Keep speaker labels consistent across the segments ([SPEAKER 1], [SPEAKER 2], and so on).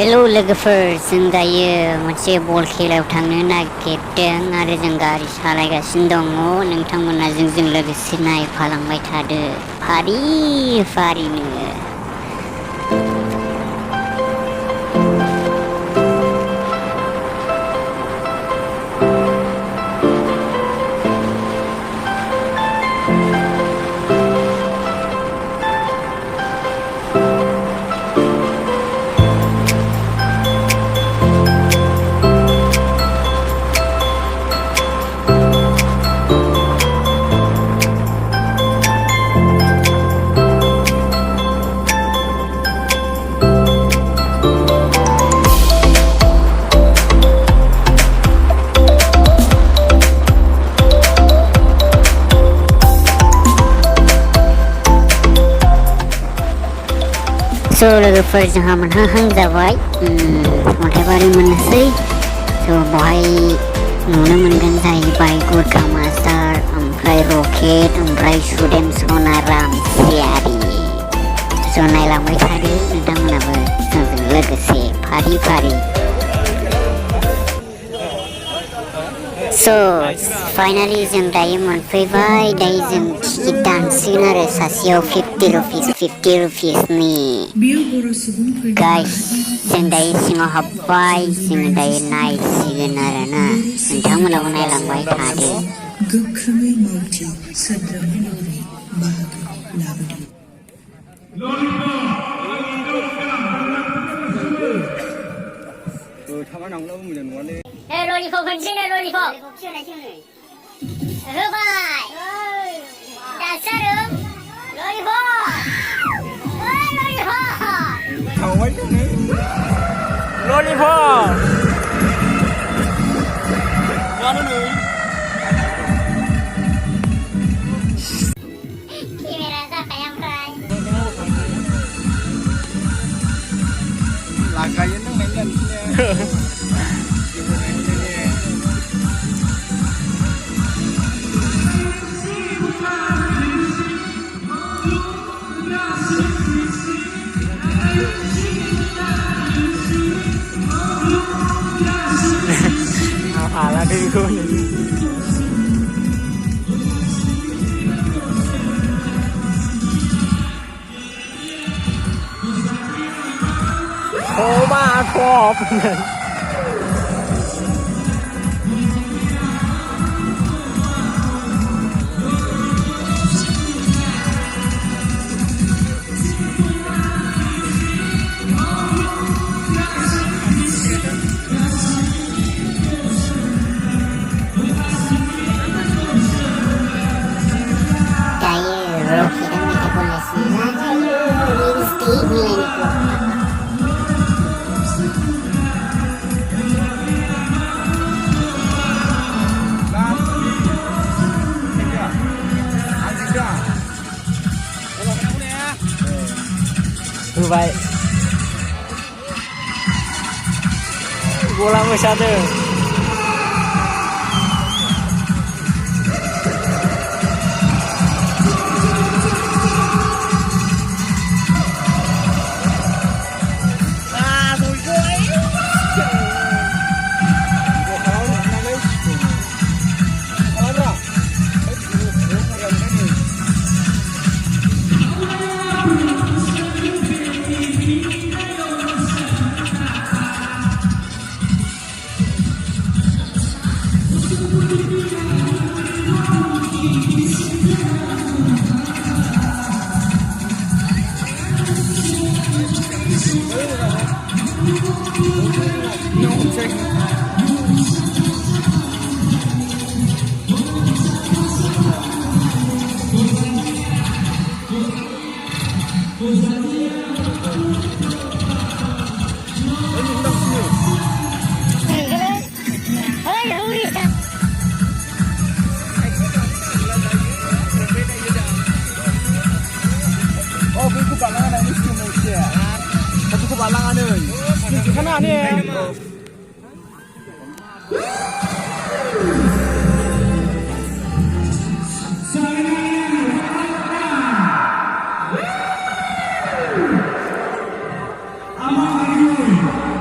[SPEAKER 1] Hello lwgwpwr, जों दायो मोनसे बल खेलायाव थांनो नागिरदों आरो जों गारि सालायगासिनो दङ। नोंथांमोना जोंजों लोगोसे नायफालांबाय थादो फारि फारिनो। So lwgwpwr जोंहा मोनहां जाबाय अन्थाइबारि मोननोसै। बहाय नुनो मोनगोन जाहैबाय गुtka मास्टार, ओमफ्राय रकेट, ओमफ्राय सुदेम सनाराम सियारि। नायलांबाय थादो नोंथांमोनाबो जोंजों लोगोसे फारि फारि। फाइनालि जों दायो मोनफैबाय। दायो जों टिकेट दानसिगोन आरो सासेयाव 50 रुपिसनि गाइस। जों दायो सिङाव हाबबाय, जों दायो नायसिगोन आरो ना, नोंथांमोनाबो नायलांबाय थादो।
[SPEAKER 2] गोख्रोङै मावथि सोद्रोमाफोरनि बाहागो लाबोदों।
[SPEAKER 1] ललिपप होनसै नो, ललिपप होबाय दासो आरो
[SPEAKER 3] ललिपप मानो नै
[SPEAKER 1] केमेरा जाखाया ओमफ्राय
[SPEAKER 3] लागायो नों नायनो ala diriku ini. Oh my god. Baik, bola masih ada. Among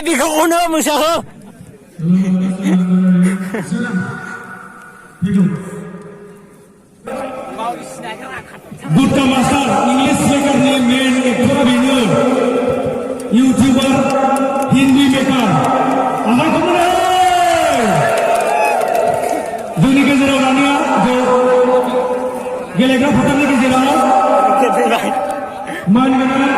[SPEAKER 3] बेखौ अनो मोसाखौ
[SPEAKER 4] गुtka मास्टार इंलिश स्पीकरनि मेन एक्टरा बेनो इउटिउबार हिन्दी मेकार आमायखौ मोनो जोंनि गेजेराव दानिया गेलेग्रा फोथारनि गेजेराव मानगोनां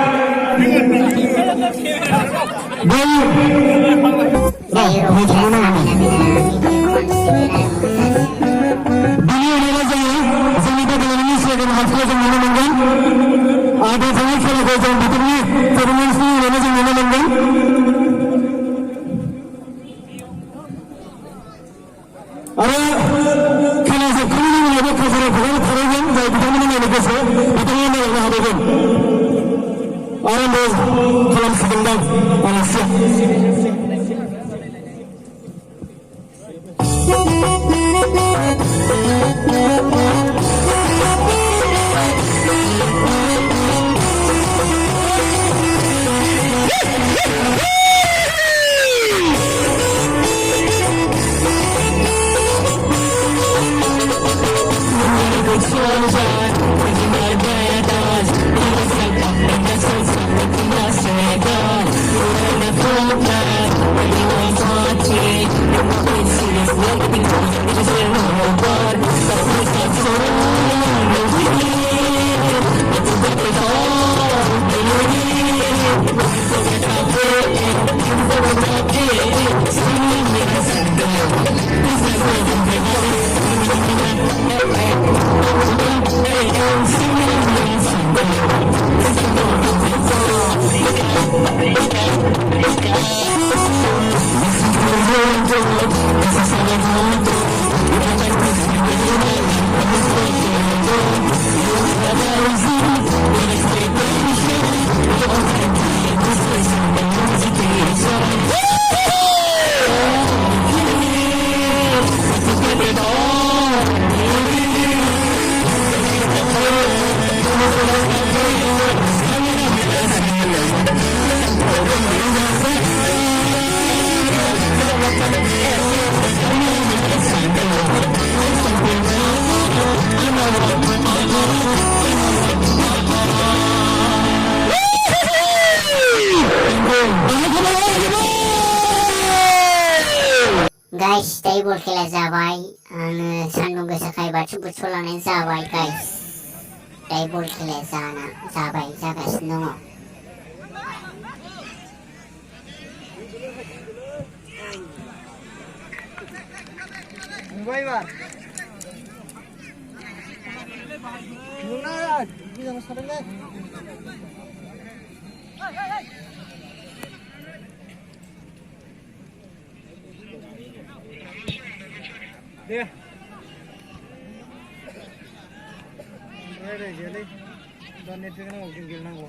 [SPEAKER 1] guys, teobw खेला जाबाय आङो सान्दुं गोसाखाय बाथि बुथलांनाय जाबाय guys teobw खेलाया जागासिनो दङ
[SPEAKER 3] फंबाय एबार नोंना गोजानाव सारदोंलै दे रायज्लायजायालै दा नेट नांगौ जों गेलेनांगौ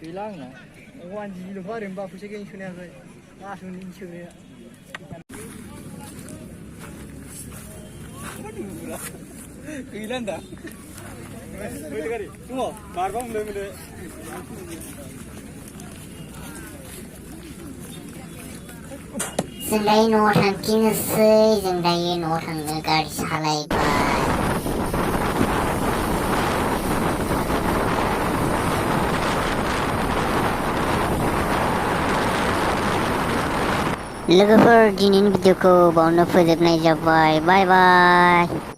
[SPEAKER 3] गैला आंना 1GB ओरैनो बाफैसा गेम सोनायाखै आसुनि सोनाया गैला दा गारि दङ बारबा मोनदों
[SPEAKER 1] जों दायो न'आव थांफिननोसै जों दायो न'आव थांनो गारि सालायबाय लोगोफोर दिनैनि भिडिअखौ बावनो फोजोबनाय जाबाय बाय बाय